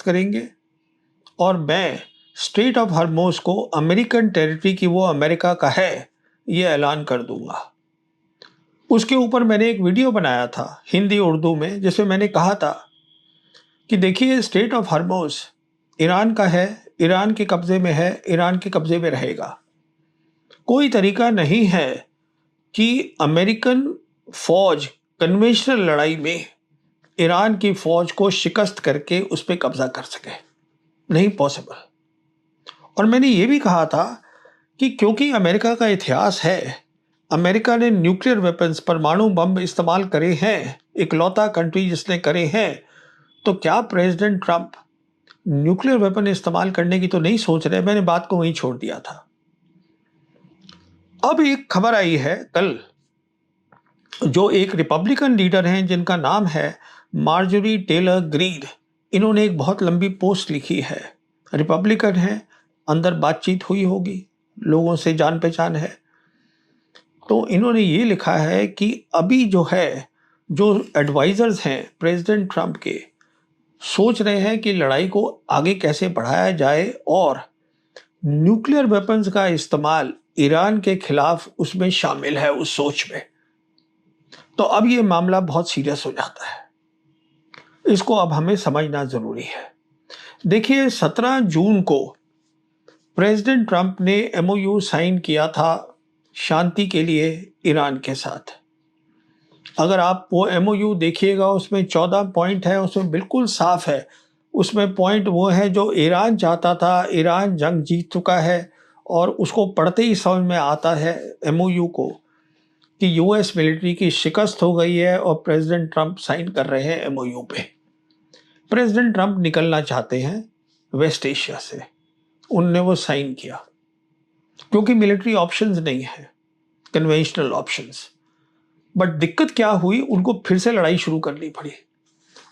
करेंगे और मैं स्ट्रेट ऑफ हॉर्मुज़ को अमेरिकन टेरिटरी की वो अमेरिका का है ये ऐलान कर दूंगा। उसके ऊपर मैंने एक वीडियो बनाया था हिंदी उर्दू में, जिसमें मैंने कहा था कि देखिए स्ट्रेट ऑफ हॉर्मुज़ ईरान का है, ईरान के कब्जे में है, ईरान के कब्जे में रहेगा। कोई तरीका नहीं है कि अमेरिकन फौज कन्वेंशनल लड़ाई में ईरान की फौज को शिकस्त करके उस पर कब्जा कर सके, नहीं पॉसिबल। और मैंने ये भी कहा था कि क्योंकि अमेरिका का इतिहास है, अमेरिका ने न्यूक्लियर वेपन्स परमाणु बम इस्तेमाल करे हैं, इकलौता कंट्री जिसने करे हैं, तो क्या प्रेसिडेंट ट्रंप न्यूक्लियर वेपन इस्तेमाल करने की तो नहीं सोच रहे। मैंने बात को वहीं छोड़ दिया था। अब एक खबर आई है कल, जो एक रिपब्लिकन लीडर हैं जिनका नाम है मार्जोरी टेलर ग्रीन, इन्होंने एक बहुत लंबी पोस्ट लिखी है। रिपब्लिकन है, अंदर बातचीत हुई होगी, लोगों से जान पहचान है। तो इन्होंने ये लिखा है कि अभी जो है, जो एडवाइजर्स हैं प्रेसिडेंट ट्रंप के, सोच रहे हैं कि लड़ाई को आगे कैसे बढ़ाया जाए और न्यूक्लियर वेपन्स का इस्तेमाल ईरान के खिलाफ उसमें शामिल है उस सोच में। तो अब ये मामला बहुत सीरियस हो जाता है, इसको अब हमें समझना जरूरी है। देखिए 17 जून को प्रेसिडेंट ट्रंप ने एमओयू साइन किया था शांति के लिए ईरान के साथ। अगर आप वो एमओयू देखिएगा, उसमें 14 पॉइंट है, उसमें बिल्कुल साफ है। उसमें पॉइंट वो है जो ईरान चाहता था, ईरान जंग जीत चुका है और उसको पढ़ते ही समझ में आता है एमओयू को कि यूएस मिलिट्री की शिकस्त हो गई है और प्रेसिडेंट ट्रंप साइन कर रहे हैं एमओयू पे। प्रेसिडेंट ट्रंप निकलना चाहते हैं वेस्ट एशिया से, उनने वो साइन किया क्योंकि मिलिट्री ऑप्शंस नहीं है, कन्वेंशनल ऑप्शंस। बट दिक्कत क्या हुई, उनको फिर से लड़ाई शुरू करनी पड़ी।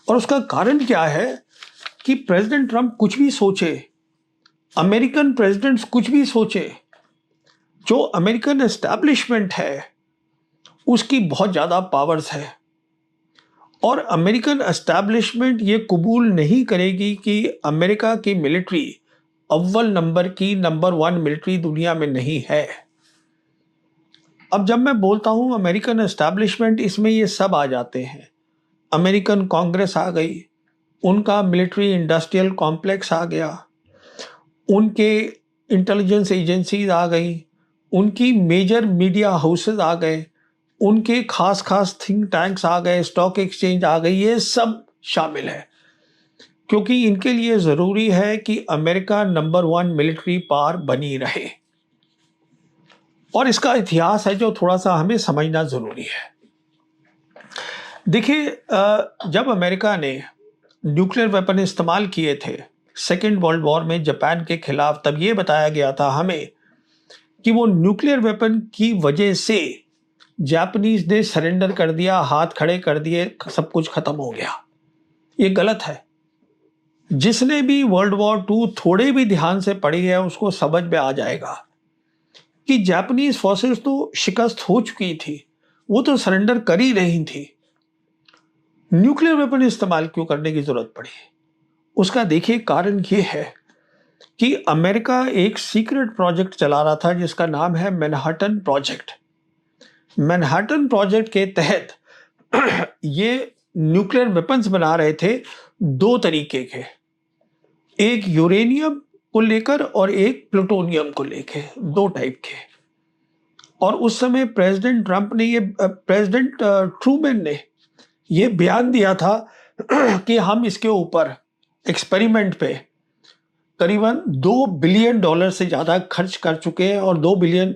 और उसका कारण क्या है कि प्रेसिडेंट ट्रंप कुछ भी सोचे, अमेरिकन प्रेसिडेंट्स कुछ भी सोचे, जो अमेरिकन एस्टैब्लिशमेंट है उसकी बहुत ज़्यादा पावर्स है और अमेरिकन एस्टैब्लिशमेंट ये कबूल नहीं करेगी कि अमेरिका की मिलिट्री अव्वल नंबर की नंबर 1 मिलिट्री दुनिया में नहीं है। अब जब मैं बोलता हूं अमेरिकन एस्टैब्लिशमेंट, इसमें ये सब आ जाते हैं। अमेरिकन कांग्रेस आ गई, उनका मिलिट्री इंडस्ट्रियल कॉम्प्लेक्स आ गया, उनके इंटेलिजेंस एजेंसीज आ गई, उनकी मेजर मीडिया हाउसेज आ गए, उनके खास खास थिंक टैंक्स आ गए, स्टॉक एक्सचेंज आ गई, ये सब शामिल है क्योंकि इनके लिए ज़रूरी है कि अमेरिका नंबर 1 मिलिट्री पावर बनी रहे। और इसका इतिहास है जो थोड़ा सा हमें समझना ज़रूरी है। देखिए जब अमेरिका ने न्यूक्लियर वेपन इस्तेमाल किए थे सेकेंड वर्ल्ड वॉर में जापान के खिलाफ, तब ये बताया गया था हमें कि वो न्यूक्लियर वेपन की वजह से जापानीज ने सरेंडर कर दिया, हाथ खड़े कर दिए, सब कुछ खत्म हो गया। ये गलत है। जिसने भी वर्ल्ड वॉर 2 थोड़े भी ध्यान से पढ़ी है उसको समझ में आ जाएगा कि जापानीज फोर्सेस तो शिकस्त हो चुकी थी, वो तो सरेंडर कर ही रही थी। न्यूक्लियर वेपन इस्तेमाल क्यों करने की जरूरत पड़ी? उसका देखिए कारण ये है कि अमेरिका एक सीक्रेट प्रोजेक्ट चला रहा था जिसका नाम है मैनहट्टन प्रोजेक्ट। मैनहट्टन प्रोजेक्ट के तहत ये न्यूक्लियर वेपन्स बना रहे थे 2 तरीके के, एक यूरेनियम को लेकर और एक प्लूटोनियम को लेकर, 2 टाइप के। और उस समय प्रेसिडेंट ट्रूमैन ने ये बयान दिया था कि हम इसके ऊपर एक्सपेरिमेंट पे करीबन $2 बिलियन से ज़्यादा खर्च कर चुके हैं और $2 बिलियन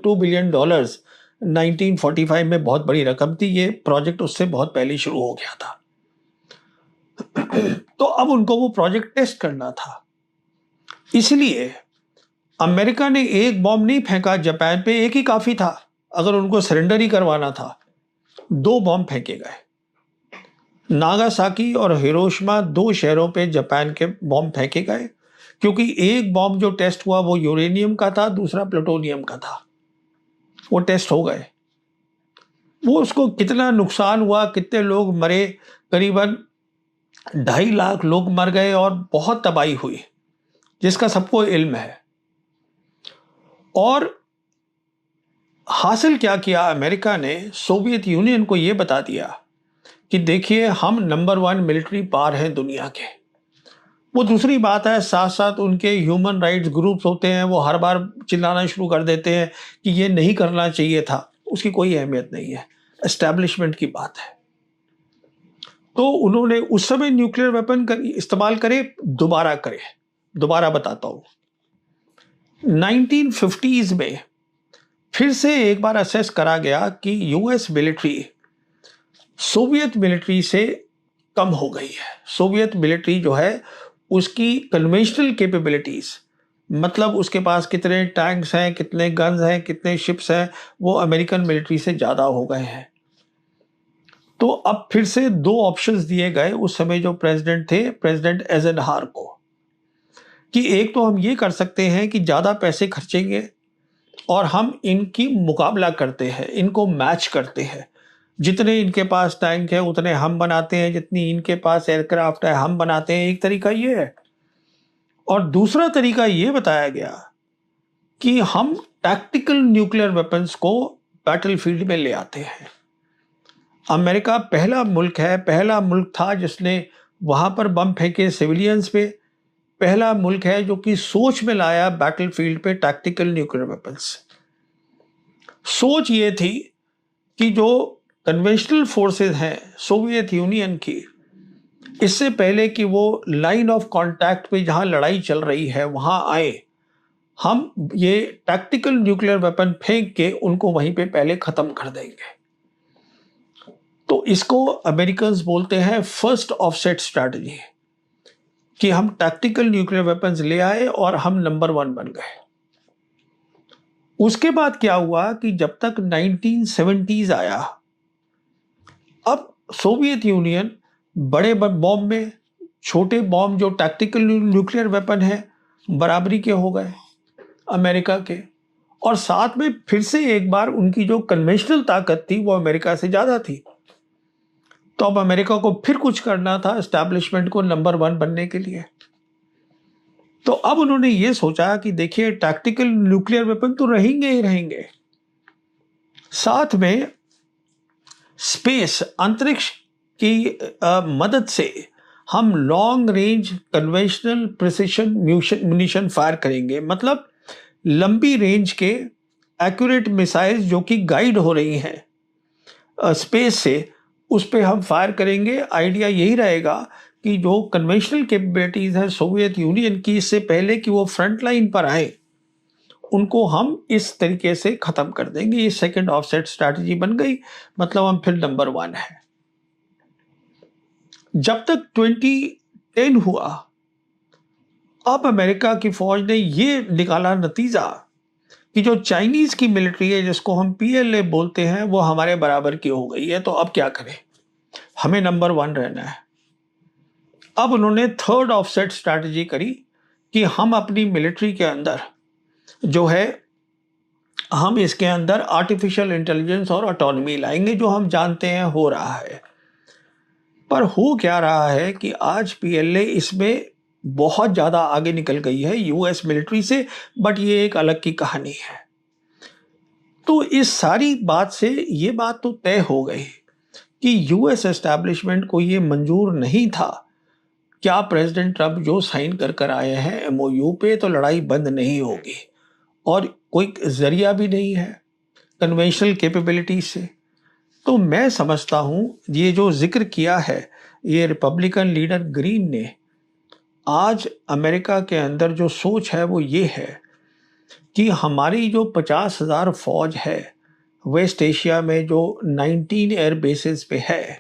1945 में बहुत बड़ी रकम थी। ये प्रोजेक्ट उससे बहुत पहले शुरू हो गया था। तो अब उनको वो प्रोजेक्ट टेस्ट करना था, इसलिए अमेरिका ने एक बॉम्ब नहीं फेंका जापान पे, एक ही काफी था। अगर उनको सरेंडर ही करवाना था, 2 बॉम्ब फेंके गए। नागासाकी और हिरोशिमा 2 शहरों पे जापान के बॉम्ब फेंके गए क्योंकि एक बॉम्ब जो टेस्ट हुआ वो यूरेनियम का था, दूसरा प्लूटोनियम का था। वो टेस्ट हो गए। वो उसको कितना नुकसान हुआ, कितने लोग मरे, करीबन 2.5 लाख लोग मर गए और बहुत तबाही हुई, जिसका सबको इल्म है। और हासिल क्या किया अमेरिका ने, सोवियत यूनियन को यह बता दिया कि देखिए हम नंबर 1 मिलिट्री पावर हैं दुनिया के। वो दूसरी बात है, साथ साथ उनके ह्यूमन राइट्स ग्रुप्स होते हैं, वो हर बार चिल्लाना शुरू कर देते हैं कि ये नहीं करना चाहिए था। उसकी कोई अहमियत नहीं है, एस्टैब्लिशमेंट की बात है। तो उन्होंने उस समय न्यूक्लियर वेपन इस्तेमाल करे, दोबारा करे। दोबारा बताता हूं, 1950s में फिर से एक बार असेस करा गया कि यूएस मिलिट्री सोवियत मिलिट्री से कम हो गई है। सोवियत मिलिट्री जो है उसकी कन्वेंशनल कैपेबिलिटीज, मतलब उसके पास कितने टैंक्स हैं, कितने गन्स हैं, कितने शिप्स हैं, वो अमेरिकन मिलिट्री से ज़्यादा हो गए हैं। तो अब फिर से 2 ऑप्शंस दिए गए उस समय जो प्रेसिडेंट थे, प्रेसिडेंट एइज़नहावर को, कि एक तो हम ये कर सकते हैं कि ज़्यादा पैसे खर्चेंगे और हम इनकी मुकाबला करते हैं, इनको मैच करते हैं। जितने इनके पास टैंक है उतने हम बनाते हैं, जितनी इनके पास एयरक्राफ्ट है हम बनाते हैं। एक तरीका ये है। और दूसरा तरीका ये बताया गया कि हम टैक्टिकल न्यूक्लियर वेपन्स को बैटलफील्ड में ले आते हैं। अमेरिका पहला मुल्क है, पहला मुल्क था जिसने वहां पर बम फेंके सिविलियंस पे। पहला मुल्क है जो कि सोच में लाया बैटलफील्ड पे टैक्टिकल न्यूक्लियर वेपन्स। सोच ये थी कि जो कन्वेंशनल फोर्सेस हैं सोवियत यूनियन की, इससे पहले कि वो लाइन ऑफ कांटेक्ट पे जहां लड़ाई चल रही है वहां आए, हम ये टैक्टिकल न्यूक्लियर वेपन फेंक के उनको वहीं पे पहले खत्म कर देंगे। तो इसको अमेरिकन्स बोलते हैं फर्स्ट ऑफसेट स्ट्रैटेजी, कि हम टैक्टिकल न्यूक्लियर वेपन्स ले आए और हम नंबर 1 बन गए। उसके बाद क्या हुआ कि जब तक 1970s आया, अब सोवियत यूनियन बड़े बॉम्ब में छोटे बॉम्ब जो टैक्टिकल न्यूक्लियर वेपन है बराबरी के हो गए अमेरिका के, और साथ में फिर से एक बार उनकी जो कन्वेंशनल ताकत थी वो अमेरिका से ज्यादा थी। तो अब अमेरिका को फिर कुछ करना था एस्टैब्लिशमेंट को नंबर 1 बनने के लिए। तो अब उन्होंने ये सोचा कि देखिए टैक्टिकल न्यूक्लियर वेपन तो रहेंगे ही रहेंगे, साथ में स्पेस अंतरिक्ष की मदद से हम long range conventional precision munition fire करेंगे। मतलब लंबी रेंज के एक्यूरेट मिसाइल्स जो कि गाइड हो रही हैं स्पेस से, उस पे हम फायर करेंगे। आइडिया यही रहेगा कि जो कन्वेंशनल कैपेबिलिटीज है सोवियत यूनियन की, इससे पहले कि वो फ्रंट लाइन पर आए, उनको हम इस तरीके से खत्म कर देंगे। ये सेकंड ऑफसेट स्ट्रैटेजी बन गई, मतलब हम फिर नंबर 1 है। जब तक 2010 हुआ, अब अमेरिका की फौज ने ये निकाला नतीजा कि जो चाइनीज की मिलिट्री है जिसको हम पीएलए बोलते हैं, वो हमारे बराबर की हो गई है। तो अब क्या करें, हमें नंबर 1 रहना है। अब उन्होंने थर्ड ऑफसेट स्ट्रैटेजी करी कि हम अपनी मिलिट्री के अंदर जो है, हम इसके अंदर आर्टिफिशियल इंटेलिजेंस और ऑटोनॉमी लाएंगे, जो हम जानते हैं हो रहा है। पर हो क्या रहा है कि आज पीएलए इसमें बहुत ज़्यादा आगे निकल गई है यूएस मिलिट्री से, बट ये एक अलग की कहानी है। तो इस सारी बात से ये बात तो तय हो गई कि यूएस एस्टैब्लिशमेंट को ये मंजूर नहीं था। क्या प्रेसिडेंट ट्रंप जो साइन कर आए हैं एमओयू पे, तो लड़ाई बंद नहीं होगी और कोई जरिया भी नहीं है कन्वेंशनल कैपेबिलिटी से। तो मैं समझता हूं ये जो जिक्र किया है ये रिपब्लिकन लीडर ग्रीन ने, आज अमेरिका के अंदर जो सोच है वो ये है कि हमारी जो 50,000 फौज है वेस्ट एशिया में जो 19 एयर बेसिस पे है,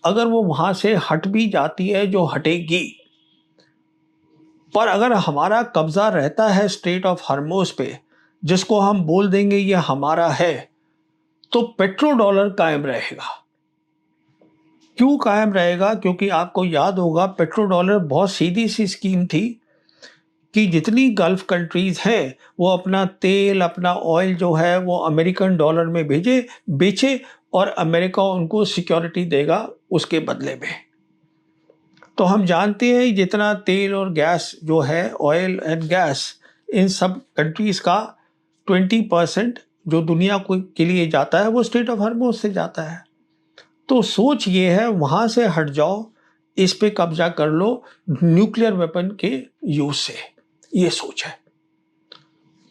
अगर वो वहां से हट भी जाती है, जो हटेगी, पर अगर हमारा कब्जा रहता है स्ट्रेट ऑफ हॉर्मुज पे, जिसको हम बोल देंगे ये हमारा है, तो पेट्रो डॉलर कायम रहेगा। क्यों कायम रहेगा? क्योंकि आपको याद होगा पेट्रो डॉलर बहुत सीधी सी स्कीम थी कि जितनी गल्फ कंट्रीज हैं वो अपना तेल, अपना ऑयल जो है वो अमेरिकन डॉलर में बेचे और अमेरिका उनको सिक्योरिटी देगा उसके बदले में। तो हम जानते हैं जितना तेल और गैस जो है, ऑयल एंड गैस, इन सब कंट्रीज का 20% जो दुनिया को के लिए जाता है वो स्ट्रेट ऑफ हॉर्मुज से जाता है। तो सोच ये है वहां से हट जाओ, इस पे कब्जा कर लो न्यूक्लियर वेपन के यूज से, ये सोच है।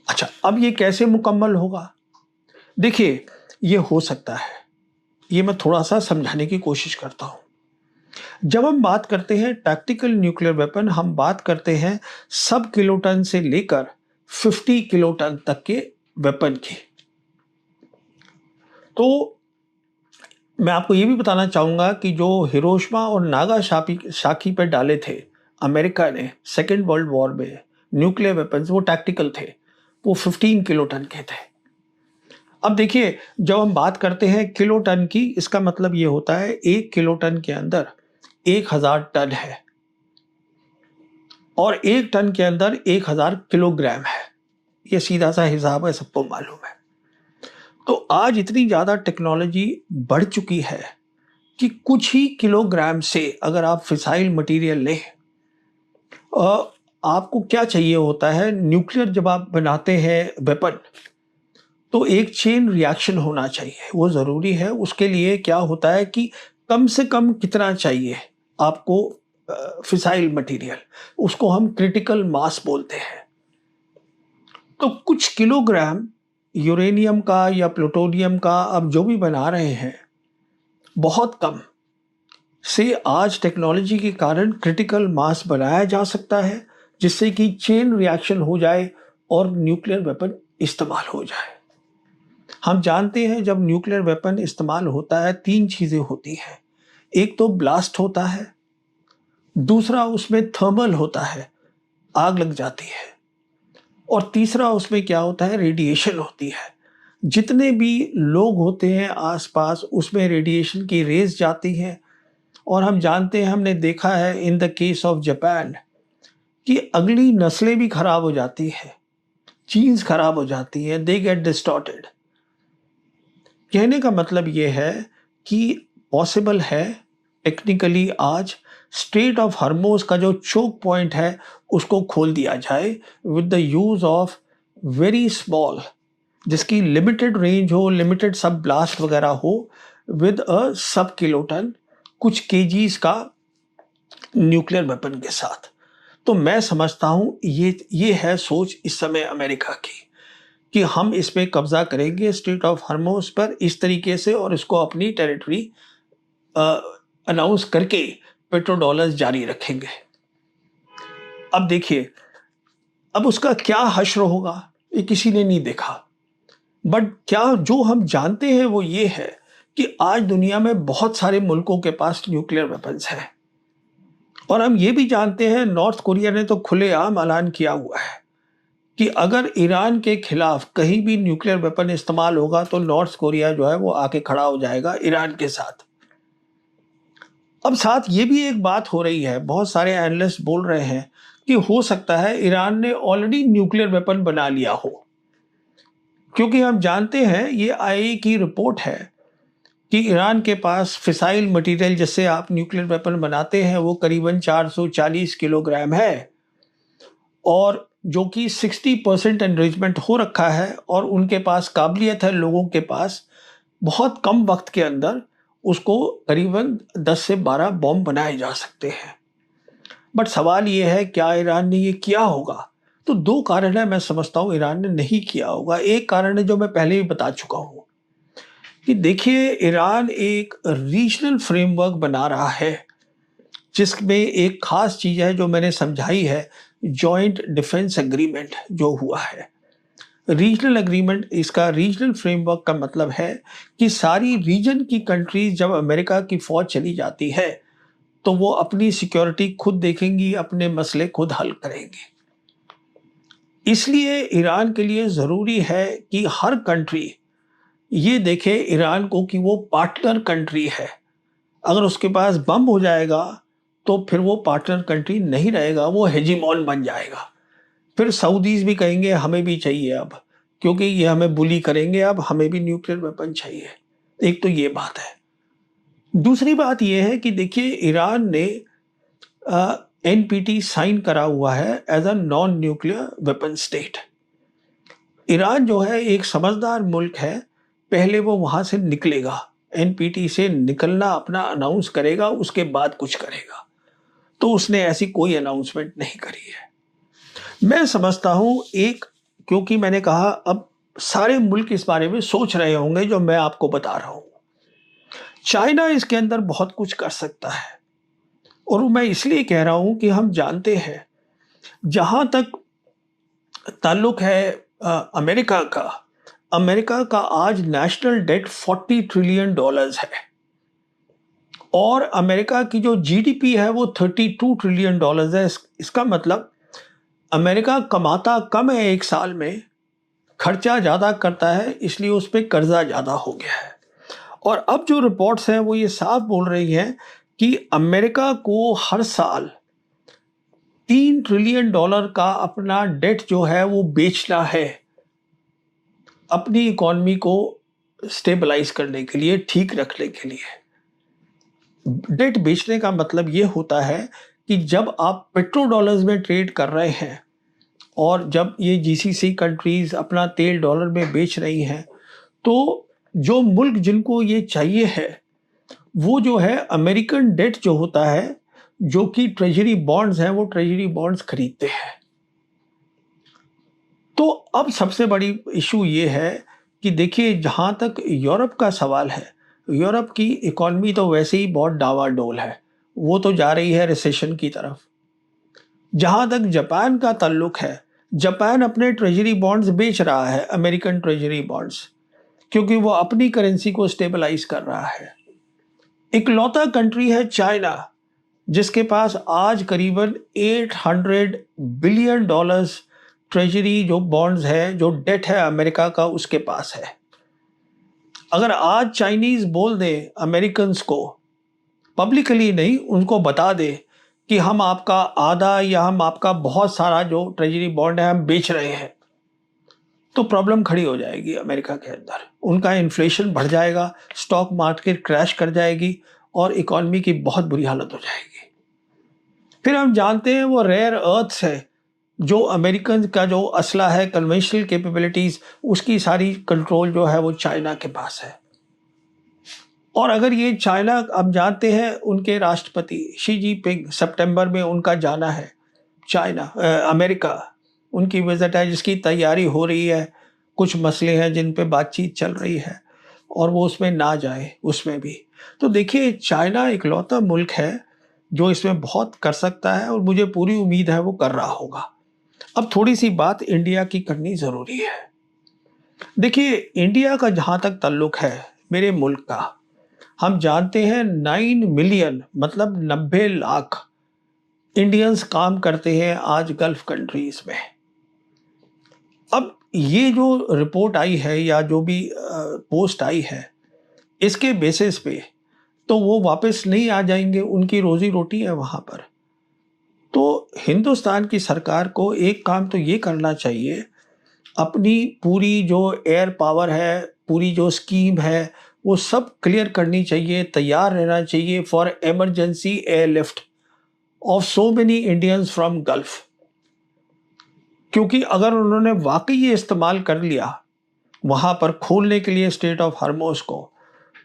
अच्छा, अब ये कैसे मुकम्मल होगा? देखिए, ये हो सकता है, ये मैं थोड़ा सा समझाने की कोशिश करता हूं। जब हम बात करते हैं टैक्टिकल न्यूक्लियर वेपन, हम बात करते हैं सब किलोटन से लेकर 50 किलोटन तक के वेपन की। तो मैं आपको ये भी बताना चाहूंगा कि जो हिरोशिमा और नागासाकी पे डाले थे अमेरिका ने सेकेंड वर्ल्ड वॉर में न्यूक्लियर वेपन्स, वो टैक्टिकल थे, वो 15 किलोटन के थे। अब देखिए, जब हम बात करते हैं किलोटन की, इसका मतलब ये होता है 1 किलोटन के अंदर 1000 टन है और 1 टन के अंदर 1000 किलोग्राम है। ये सीधा सा हिसाब है, सबको मालूम है। तो आज इतनी ज्यादा टेक्नोलॉजी बढ़ चुकी है कि कुछ ही किलोग्राम से अगर आप फिसाइल मटेरियल लें, आपको क्या चाहिए होता है, न्यूक्लियर जब आप बनाते हैं वेपन तो एक चेन रिएक्शन होना चाहिए, वो ज़रूरी है। उसके लिए क्या होता है कि कम से कम कितना चाहिए आपको फिसाइल मटेरियल, उसको हम क्रिटिकल मास बोलते हैं। तो कुछ किलोग्राम यूरेनियम का या प्लूटोनियम का अब जो भी बना रहे हैं, बहुत कम से आज टेक्नोलॉजी के कारण क्रिटिकल मास बनाया जा सकता है, जिससे कि चेन रिएक्शन हो जाए और न्यूक्लियर वेपन इस्तेमाल हो जाए। हम जानते हैं जब न्यूक्लियर वेपन इस्तेमाल होता है 3 चीजें होती हैं। एक तो ब्लास्ट होता है, दूसरा उसमें थर्मल होता है, आग लग जाती है, और तीसरा उसमें क्या होता है, रेडिएशन होती है। जितने भी लोग होते हैं आसपास, उसमें रेडिएशन की रेज जाती है। और हम जानते हैं, हमने देखा है in the case of Japan कि अगली नस्लें भी खराब हो जाती है, जीन्स खराब हो जाती हैं, दे गेट डिस्टॉर्टेड। कहने का मतलब ये है कि पॉसिबल है टेक्निकली आज स्ट्रेट ऑफ हॉर्मुज का जो चोक पॉइंट है उसको खोल दिया जाए with the use of very small, जिसकी लिमिटेड रेंज हो, लिमिटेड सब ब्लास्ट वगैरह हो, विद अ सब किलोटन, कुछ केजीज का न्यूक्लियर वेपन के साथ। तो मैं समझता हूं ये है सोच इस समय अमेरिका की कि हम इस पे कब्जा करेंगे स्ट्रेट ऑफ हॉर्मुज पर इस तरीके से, और इसको अपनी टेरिटरी अनाउंस करके पेट्रो डॉलर्स जारी रखेंगे। अब देखिए, अब उसका क्या हश्र होगा ये किसी ने नहीं देखा, बट क्या जो हम जानते हैं वो ये है कि आज दुनिया में बहुत सारे मुल्कों के पास न्यूक्लियर वेपन्स हैं। और हम ये भी जानते हैं, नॉर्थ कोरिया ने तो खुलेआम ऐलान किया हुआ है कि अगर ईरान के खिलाफ कहीं भी न्यूक्लियर वेपन इस्तेमाल होगा तो नॉर्थ कोरिया जो है वो आके खड़ा हो जाएगा ईरान के साथ। अब साथ ये भी एक बात हो रही है, बहुत सारे एनालिस्ट बोल रहे हैं कि हो सकता है ईरान ने ऑलरेडी न्यूक्लियर वेपन बना लिया हो, क्योंकि हम जानते हैं, ये आईएईए की रिपोर्ट है कि ईरान के पास फिसाइल मटेरियल जिससे आप न्यूक्लियर वेपन बनाते हैं वो करीबन 440 किलोग्राम है, और जो कि 60% एनरिचमेंट हो रखा है, और उनके पास काबिलियत है लोगों के पास बहुत कम वक्त के अंदर उसको करीबन 10 से 12 बॉम्ब बनाए जा सकते हैं। बट सवाल ये है, क्या ईरान ने ये किया होगा? तो 2 कारण है, मैं समझता हूँ ईरान ने नहीं किया होगा। एक कारण है जो मैं पहले भी बता चुका हूँ कि देखिए, ईरान एक रीजनल फ्रेमवर्क बना रहा है, जिसमें एक खास चीज है जो मैंने समझाई है, जॉइंट डिफेंस एग्रीमेंट जो हुआ है। रीजनल एग्रीमेंट, इसका रीजनल फ्रेमवर्क का मतलब है कि सारी रीजन की कंट्रीज, जब अमेरिका की फौज चली जाती है तो वो अपनी सिक्योरिटी खुद देखेंगी, अपने मसले खुद हल करेंगे। इसलिए ईरान के लिए जरूरी है कि हर कंट्री ये देखे ईरान को कि वो पार्टनर कंट्री है। अगर उसके पास बम हो जाएगा तो फिर वो पार्टनर कंट्री नहीं रहेगा, वो हेजीमॉन बन जाएगा। फिर सऊदीज भी कहेंगे हमें भी चाहिए अब, क्योंकि ये हमें बुली करेंगे, अब हमें भी न्यूक्लियर वेपन चाहिए। एक तो ये बात है। दूसरी बात ये है कि देखिए, ईरान ने एनपीटी साइन करा हुआ है as a non nuclear weapon state. Iran जो है एक समझदार मुल्क है, पहले वो वहां से निकलेगा, एनपीटी से निकलना अपना अनाउंस करेगा, उसके बाद कुछ करेगा। तो उसने ऐसी कोई अनाउंसमेंट नहीं करी है। मैं समझता हूं क्योंकि मैंने कहा अब सारे मुल्क इस बारे में सोच रहे होंगे जो मैं आपको बता रहा हूं। चाइना इसके अंदर बहुत कुछ कर सकता है, और मैं इसलिए कह रहा हूं कि हम जानते हैं जहां तक ताल्लुक है अमेरिका का आज नेशनल डेट $40 ट्रिलियन है, और अमेरिका की जो जीडीपी है वो $32 ट्रिलियन है। इसका मतलब अमेरिका कमाता कम है एक साल में, खर्चा ज़्यादा करता है, इसलिए उस पर कर्जा ज़्यादा हो गया है। और अब जो रिपोर्ट्स हैं वो ये साफ बोल रही हैं कि अमेरिका को हर साल $3 ट्रिलियन का अपना डेट जो है वो बेचना है, अपनी इकॉनमी को स्टेबलाइज करने के लिए, ठीक रखने के लिए। डेट बेचने का मतलब ये होता है कि जब आप पेट्रो डॉलर्स में ट्रेड कर रहे हैं और जब ये जीसीसी कंट्रीज अपना तेल डॉलर में बेच रही हैं, तो जो मुल्क जिनको ये चाहिए है वो जो है अमेरिकन डेट जो होता है, जो कि ट्रेजरी बॉन्ड्स हैं, वो ट्रेजरी बॉन्ड्स खरीदते हैं। तो अब सबसे बड़ी इशू ये है कि देखिए, जहां तक यूरोप का सवाल है, यूरोप की इकॉनमी तो वैसे ही बहुत डावाडोल है, वो तो जा रही है रिसेशन की तरफ। जहां तक जापान का ताल्लुक है, जापान अपने ट्रेजरी बॉन्ड्स बेच रहा है, अमेरिकन ट्रेजरी बॉन्ड्स, क्योंकि वो अपनी करेंसी को स्टेबलाइज कर रहा है। इकलौता कंट्री है चाइना, जिसके पास आज करीबन $800 बिलियन ट्रेजरी जो बॉन्ड्स है, जो डेट है अमेरिका का, उसके पास है। अगर आज चाइनीज बोल दे अमेरिकन्स को, पब्लिकली नहीं, उनको बता दे कि हम आपका आधा या हम आपका बहुत सारा जो ट्रेजरी बॉन्ड है हम बेच रहे हैं, तो प्रॉब्लम खड़ी हो जाएगी अमेरिका के अंदर। उनका इन्फ्लेशन बढ़ जाएगा, स्टॉक मार्केट क्रैश कर जाएगी और इकॉनमी की बहुत बुरी हालत हो जाएगी। फिर हम जानते हैं वो रेयर अर्थ्स है, जो अमेरिकन का जो असला है, कन्वेंशनल कैपेबिलिटीज, उसकी सारी कंट्रोल जो है वो चाइना के पास है। और अगर ये चाइना, अब जानते हैं उनके राष्ट्रपति शी जिनपिंग सितंबर में उनका जाना है चाइना, अमेरिका, उनकी विजिट है जिसकी तैयारी हो रही है, कुछ मसले हैं जिन पे बातचीत चल रही है, और वो उसमें ना जाए उसमें भी। तो देखिए, चाइना इकलौता मुल्क है जो इसमें बहुत कर सकता है, और मुझे पूरी उम्मीद है वो कर रहा होगा। अब थोड़ी सी बात इंडिया की करनी ज़रूरी है। देखिए, इंडिया का जहाँ तक ताल्लुक है, मेरे मुल्क का, हम जानते हैं 9 मिलियन मतलब 90 लाख इंडियंस काम करते हैं आज गल्फ कंट्रीज में। अब ये जो रिपोर्ट आई है या जो भी पोस्ट आई है, इसके बेसिस पे तो वो वापस नहीं आ जाएंगे, उनकी रोजी रोटी है वहाँ पर। तो हिंदुस्तान की सरकार को एक काम तो ये करना चाहिए, अपनी पूरी जो एयर पावर है, पूरी जो स्कीम है, वो सब क्लियर करनी चाहिए, तैयार रहना चाहिए for emergency airlift of so many Indians from gulf. क्योंकि अगर उन्होंने वाकई ये इस्तेमाल कर लिया वहाँ पर खोलने के लिए स्ट्रेट ऑफ हॉर्मुज़ को,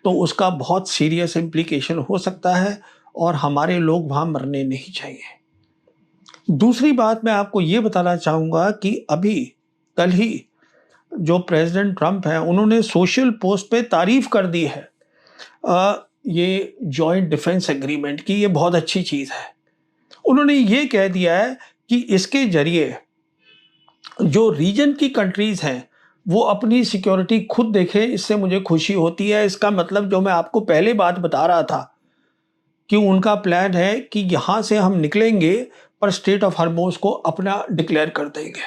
तो उसका बहुत सीरियस इम्प्लीकेशन हो सकता है, और हमारे लोग वहाँ मरने नहीं चाहिए। दूसरी बात मैं आपको ये बताना चाहूँगा कि अभी कल ही जो प्रेसिडेंट ट्रंप हैं, उन्होंने सोशल पोस्ट पे तारीफ कर दी है ये जॉइंट डिफेंस एग्रीमेंट की, ये बहुत अच्छी चीज़ है। उन्होंने ये कह दिया है कि इसके जरिए जो रीजन की कंट्रीज़ हैं वो अपनी सिक्योरिटी खुद देखें, इससे मुझे खुशी होती है। इसका मतलब जो मैं आपको पहले बात बता रहा था कि उनका प्लान है कि यहाँ से हम निकलेंगे पर स्ट्रेट ऑफ हॉर्मुज़ को अपना डिक्लेयर कर देंगे,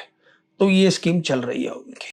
तो ये स्कीम चल रही है उनकी।